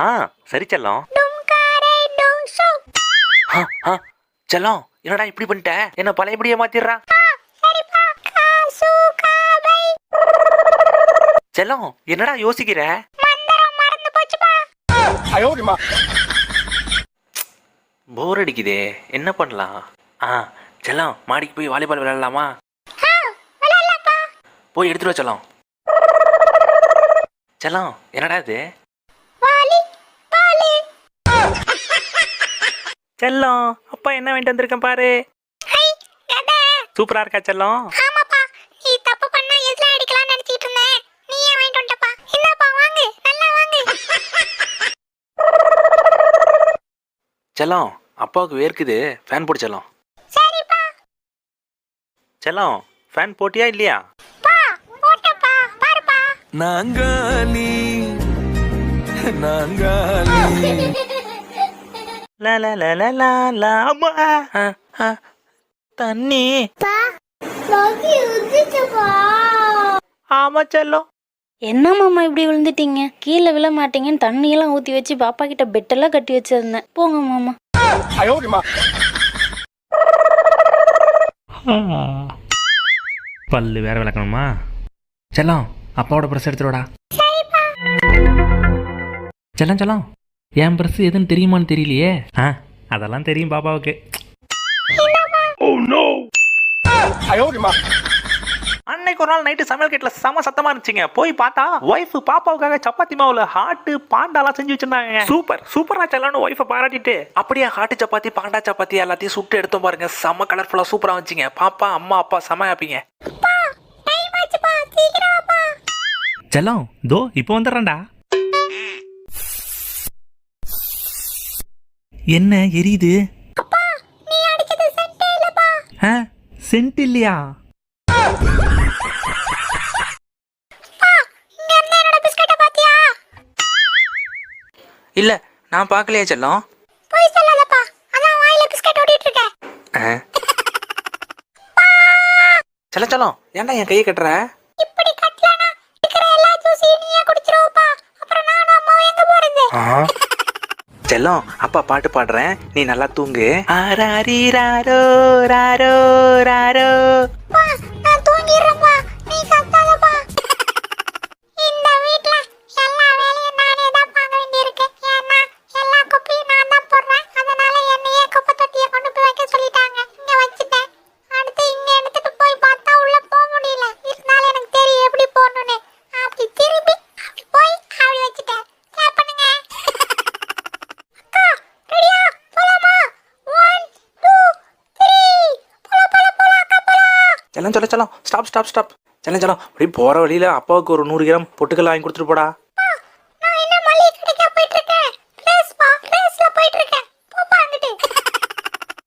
ஆ சரி செல்லம். செல்லம் என்னடா இப்படி பண்ணிட்ட? என்ன பழையபடியே மாத்திடுறா. செல்லம் என்னடா யோசிக்கிற? போர் அடிக்குதே, என்ன பண்ணலாம்? செல்லம் மாடிக்கு போய் வாலிபால் விளையாடலாமா? போய் எடுத்துட்டு வா செல்லம். செல்லம் என்னடா இது? செல்லம் அப்பா என்ன வாங்கிட்டு வந்திருக்கேன் பாரு. சூப்பரா இருக்கா செல்லம்? செல்லம் அப்பாவுக்கு வேர்க்குது, ஃபேன் போடு செல்லம். செல்லம் ஃபேன் போட்டியா இல்லையா? நாங்காலி நாங்காலி லா லா லா லா லா லா. அம்மா தண்ணி. ஆமா செல்லம். என்ன மாமா இப்படி விழுந்துட்டீங்க? கீழே விழ மாட்டீங்கன்னு தண்ணியெல்லாம் ஊற்றி வச்சு பாப்பா கிட்ட பெட்டெல்லாம் கட்டி வச்சிருந்தேன். போங்க மாமா. பல்லு வேற விளக்கணுமா? செல்லம் அப்பாவோட ப்ரெஸ் எடுத்துடா. செல்லம் செல்லம் என் ப்ரெஸ் எதுன்னு தெரியுமான்னு தெரியலையே. அதெல்லாம் தெரியும் பாப்பாவுக்கு. அன்னைக்கு ஒரு நாள் நைட்டு சமையல் கட்டில செம சத்தமா இருந்துச்சுங்க. போய் பார்த்தா ஒய்ஃப் பாப்பாவுக்காக சப்பாத்தி மாவுல ஹாட்டு பாண்டாலாம் செஞ்சு வச்சிருந்தாங்க. சூப்பர் சூப்பரா செல்லன்னு ஒய்ஃபை பாராட்டிட்டு அப்படியே ஹாட்டு சப்பாத்தி பாண்டா சப்பாத்தி எல்லாத்தையும் சுட்டு எடுத்தோம் பாருங்க. செம கலர்ஃபுல்லா சூப்பரா வந்துச்சுங்க. பாப்பா அம்மா அப்பா செம ஹாப்பிங்க. செல்லம் தோ இப்போ வந்துடுறேன்டா. என்ன எரியுது? சென்ட் இல்லையா? இல்ல நான் பார்க்கலையா செல்லம். செல்லம் செல்லம் ஏன்டா என் கையை கட்டுற? செல்லம் அப்பா பாட்டு பாடுறேன், நீ நல்லா தூங்கு. ஆராரி ராரோ ராரோ ராரோ. செல்லம் செல்லம் செல்லம் ஸ்டாப் ஸ்டாப் ஸ்டாப். செல்லம் செல்லம் அப்படி போகிற வழியில் அப்பாவுக்கு ஒரு 100 கிராம் பொட்டுக்கல்ல வாங்கி கொடுத்துட்டு போடா.